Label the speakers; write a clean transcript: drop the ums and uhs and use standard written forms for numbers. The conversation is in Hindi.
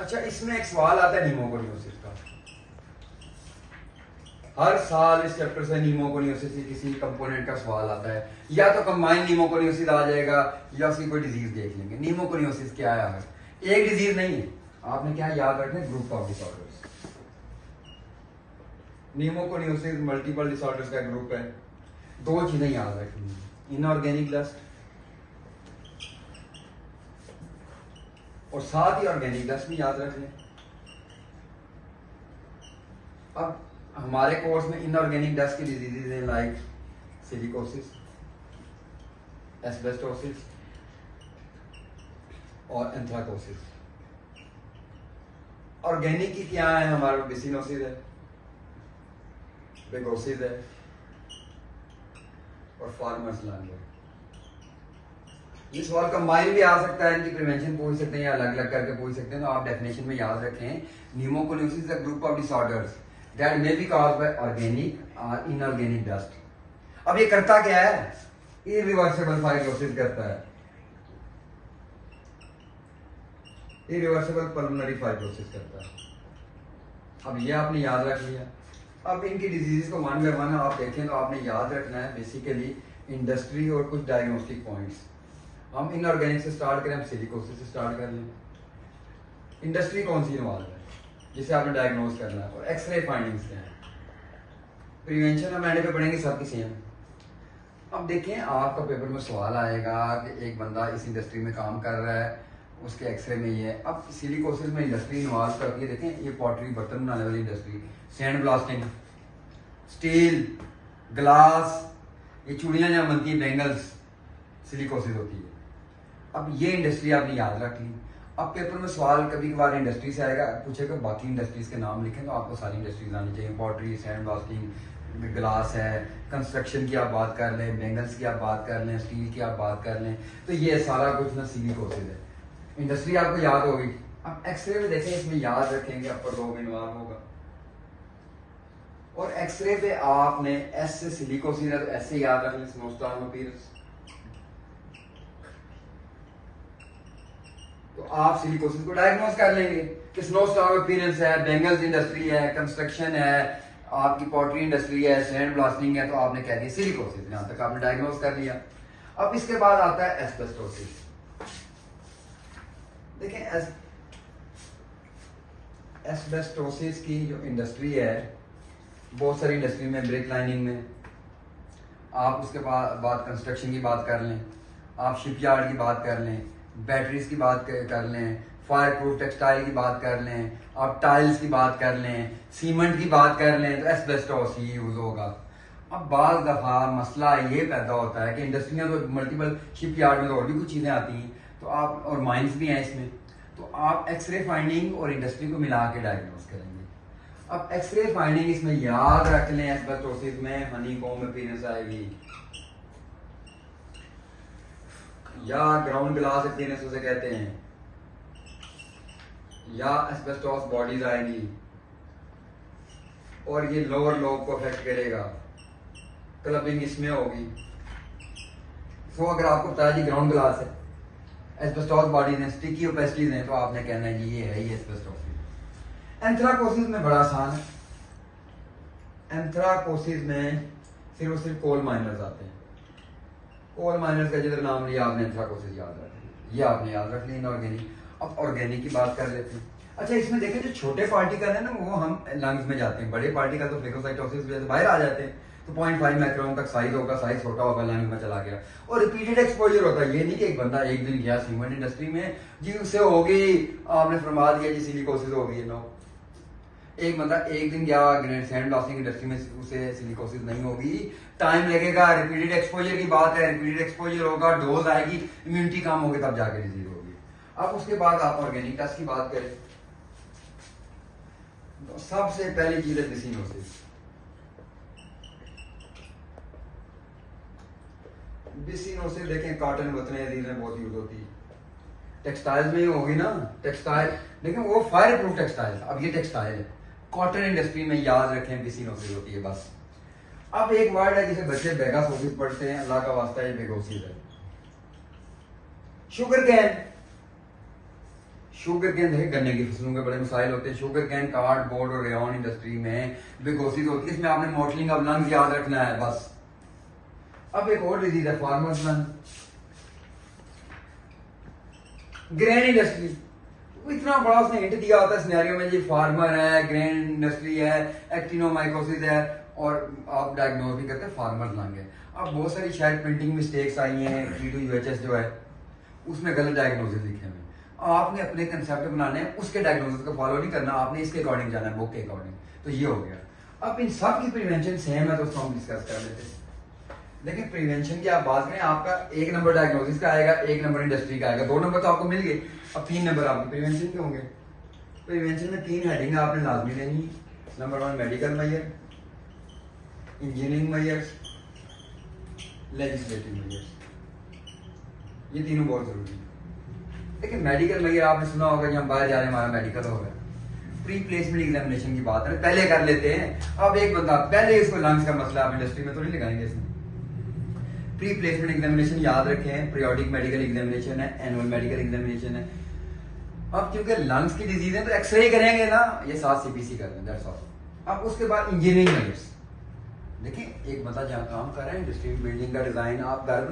Speaker 1: अच्छा, इसमें एक सवाल आता है नीमोकोनियोसिस का। हर साल इस चैप्टर से नीमोकोनियोसिस की किसी कंपोनेंट का सवाल आता है, या तो कंबाइंड नीमोकोनियोसिस आ जाएगा या उसकी कोई डिजीज देख लेंगे। नीमोकोनियोसिस क्या है? एक डिजीज नहीं है, आपने क्या याद रखना, group of disorders. Pneumoconiosis multiple disorders का ग्रुप है। दो चीजें याद रखनी है, इनऑर्गेनिक डस्ट और साथ ही ऑर्गेनिक डस्ट भी याद रख लें। अब हमारे कोर्स में इनऑर्गेनिक डस्ट की डिजीजेज हैं लाइक सिलिकोसिस, एस्बेस्टोसिस और एंथ्राकोसिस। ऑर्गेनिक की क्या है? हमारे बिसिनोसिस है, बेगोसिस है और फार्मर्स लंग है। ये सवाल कंबाइन भी आ सकता है, इनकी प्रिवेंशन पूछ सकते हैं या अलग अलग करके पूछ सकते हैं। तो आप डेफिनेशन में याद रखें, pneumoconiosis is a group of disorders that may be caused by organic और इनऑर्गेनिक डस्ट। अब ये करता क्या है? इरिवर्सिबल फाइब्रोसिस करता है, इरिवर्सिबल पल्मोनरी फाइब्रोसिस करता है। अब ये आपने याद रख लिया। अब इनकी डिजीज को वन बाय वन आप देखें तो आपने याद रखना है बेसिकली इंडस्ट्री और कुछ डायग्नोस्टिक पॉइंट्स। हम इनऑर्गेनिक से स्टार्ट करें, हम सिलिकोसिस से स्टार्ट कर लें। इंडस्ट्री कौन सी इन्वॉल्व है जिसे आपने डायग्नोज करना है, और एक्सरे फाइंडिंग्स क्या है। प्रिवेंशन हम एंड पे पढ़ेंगे, सबकी सेम। अब देखें, आपका पेपर में सवाल आएगा कि एक बंदा इस इंडस्ट्री में काम कर रहा है, उसके एक्सरे में ये है। अब सिलिकोसिस में इंडस्ट्री इन्वॉल्व करती है। देखें, ये पॉटरी बर्तन बनाने वाली industry, sand blasting, steel, glass, ये चूड़ियाँ जहाँ बनती है, बेंगल्स, सिलिकोसिस होती है। अब ये इंडस्ट्री आपने याद रख ली। अब पेपर में सवाल कभी कभार इंडस्ट्री से आएगा, पूछेगा बाकी इंडस्ट्रीज के नाम लिखें, तो आपको सारी इंडस्ट्रीज आनी चाहिए। पॉटरी, सैंड ब्लास्टिंग, ग्लास है, कंस्ट्रक्शन की आप बात कर लें, बेंगल्स की आप बात कर लें, स्टील की आप बात कर लें, तो ये सारा कुछ ना सिलिकोसिस है। इंडस्ट्री आपको याद होगी। अब एक्सरे में देखें, इसमें याद रखेंगे अपर लोब इन्वॉल्व होगा, और एक्सरे पे आपने एस से सिलिकोसिस है तो ऐसे याद रख लें, स्नोस्टॉर्म अपीयरेंस। तो आप सिलिकोसिस को डायग्नोज कर लेंगे कि स्नोस्टॉर्म अपीयरेंस है, बेंगल्स इंडस्ट्री है, कंस्ट्रक्शन है, आपकी पॉटरी इंडस्ट्री है, सैंड ब्लास्टिंग है, तो आपने कह दिया सिलिकोसिस। यहां तक आपने डायग्नोज कर लिया। अब इसके बाद आता है एस्बेस्टोसिस। देखें, एस्बेस्टोसिस की जो इंडस्ट्री है, बहुत सारी इंडस्ट्री में, ब्रिक लाइनिंग में, आप उसके बाद कंस्ट्रक्शन की बात कर लें, आप शिपयार्ड की बात कर लें, बैटरीज की बात कर लें, फायर प्रूफ टेक्सटाइल की बात कर लें, आप टाइल्स की बात कर लें, सीमेंट की बात कर लें, तो एस्बेस्टोस ही यूज होगा। अब बाज़ दफ़ा मसला ये पैदा होता है कि इंडस्ट्रियाँ तो मल्टीपल शिपयार्ड में तो और भी कुछ चीज़ें आती हैं, तो आप, और माइंस भी हैं इसमें, तो आप एक्सरे फाइंडिंग और इंडस्ट्री को मिला के डायग्नोज करेंगे। अब एक्सरे फाइंडिंग इसमें याद रख लें, एस्बेस्टोसिस में हनीकॉम्ब अपीयरेंस आएगी, या ग्राउंड ग्लास अपीयरेंस उसे कहते हैं, या एस्बेस्टोस बॉडीज आएगी, और ये लोअर लोब को अफेक्ट करेगा, क्लबिंग इसमें होगी। सो अगर आपको बताया जी ग्राउंड ग्लास है, एस्बेस्टोस बॉडीज हैं, स्टिकी ओपेसिटीज हैं, तो आपने कहना है जी ये है ये एस्बेस्टोसिस। एंथ्राकोसिस में बड़ा आसान है। एंथ्राकोसिस में सिर्फ और सिर्फ कोल माइनर्स आते हैं। कोल माइनर्स का जिधर नाम लिया आपने, एंथ्राकोसिस याद रख लिया, ये आपने याद रख लिया। इनऑर्गेनिक। अब ऑर्गेनिक की बात कर लेते हैं। अच्छा, इसमें देखें जो छोटे पार्टिकल है ना, वो हम लंग्स में जाते हैं, बड़े पार्टिकल तो फेगोसाइटोसिस वजह से बाहर आ जाते हैं, तो 0.5 माइक्रोन तक साइज होगा, साइज छोटा होगा, लंग्स में चला गया। और रिपीटेड एक्सपोजर होता है, ये नहीं कि एक बंदा एक दिन गया सीमेंट इंडस्ट्री में जी उससे होगी, आपने फरमा दिया जी सिलिकोसिस हो गई। नो, एक बंदा एक दिन गया सैंड ब्लास्टिंग इंडस्ट्री में, उसे सिलिकोसिस नहीं होगी, टाइम लगेगा। रिपीटेड एक्सपोजर की बात है, रिपीटेड एक्सपोजर होगा, डोज आएगी, इम्यूनिटी कम होगी, तब जाके डिजीज होगी। अब उसके बाद आप ऑर्गेनिक टेस्ट की बात करें, तो सबसे पहली चीज है बिसिनोसिस। बिसिनोसिस देखें, कॉटन वतने अजीज में बहुत यूज होती है, टेक्सटाइल्स में ही होगी ना, टेक्सटाइल। लेकिन वो फायर प्रूफ टेक्सटाइल, अब ये टेक्सटाइल है, कॉटन इंडस्ट्री में याद रखें बिसिनोसिस होती है बस। अब एक वर्ड है जिसे बच्चे बेगासोसिस पढ़ते हैं, अल्लाह का वास्ता ये बेगोसिस है। शुगर कैन, शुगर केन देखे, गन्ने की फसलों के बड़े मसाइल होते हैं। शुगर केन, कार्डबोर्ड और रेयन इंडस्ट्री में बेगोसीज होती है, इसमें आपने मॉटलिंग ऑफ लंग्स याद रखना है बस। अब एक और डिजीज है फार्मर्स लंग, ग्रेन इंडस्ट्री। इतना बड़ा उसने हिंट दिया होता है सिनेरियो में, ये फार्मर है, ग्रेन इंडस्ट्री है, एक्टिनोमाइकोसिस है, और आप डायग्नोज भी करते हैं फार्मर लंग है। अब बहुत सारी शायद प्रिंटिंग मिस्टेक्स आई हैं, P2UHS जो है उसमें गलत डायग्नोसिस लिखे हुए। आपने अपने कंसेप्ट बनाने हैं, उसके डायग्नोसिस को फॉलो नहीं करना, आपने इसके अकॉर्डिंग जाना है, बुक के अकॉर्डिंग। तो ये हो गया। अब इन सब की प्रिवेंशन सेम है, तो उसको हम डिस्कस कर लेते हैं। लेकिन प्रिवेंशन की आप बात करें, आपका 1 नंबर डायग्नोसिस का आएगा, 1 नंबर इंडस्ट्री का आएगा, 2 नंबर तो आपको मिल गए। अब 3 नंबर आपके प्रिवेंशन के होंगे। प्रिवेंशन में 3 हेडिंग आपने लाजमी लेनी। Number 1 medical measure, engineering measures, legislative measures, ये तीनों बहुत जरूरी है। लेकिन मेडिकल मेजर आपने सुना होगा कि हम बाहर जा रहे हैं, हमारा मेडिकल होगा। प्री प्लेसमेंट एग्जामिनेशन की बात है, पहले कर लेते हैं। अब एक बंदा पहले इसको लंग्स का मसला आप इंडस्ट्री में तो नहीं लगाएंगे इसमें। प्री प्लेसमेंट एग्जामिनेशन याद रखें, पीरियोडिक मेडिकल एग्जामिनेशन है, एनुअल मेडिकल एग्जामिनेशन है। अब क्योंकि लंग्स की डिजीज है तो एक्सरे करेंगे ना, ये 7 CPC कर दें, दैट्स ऑल। अब उसके बाद इंजीनियरिंग मेजर्स। देखिए एक बंदा जहाँ काम कर रहा है, इंडस्ट्री बिल्डिंग का डिजाइन, आप घर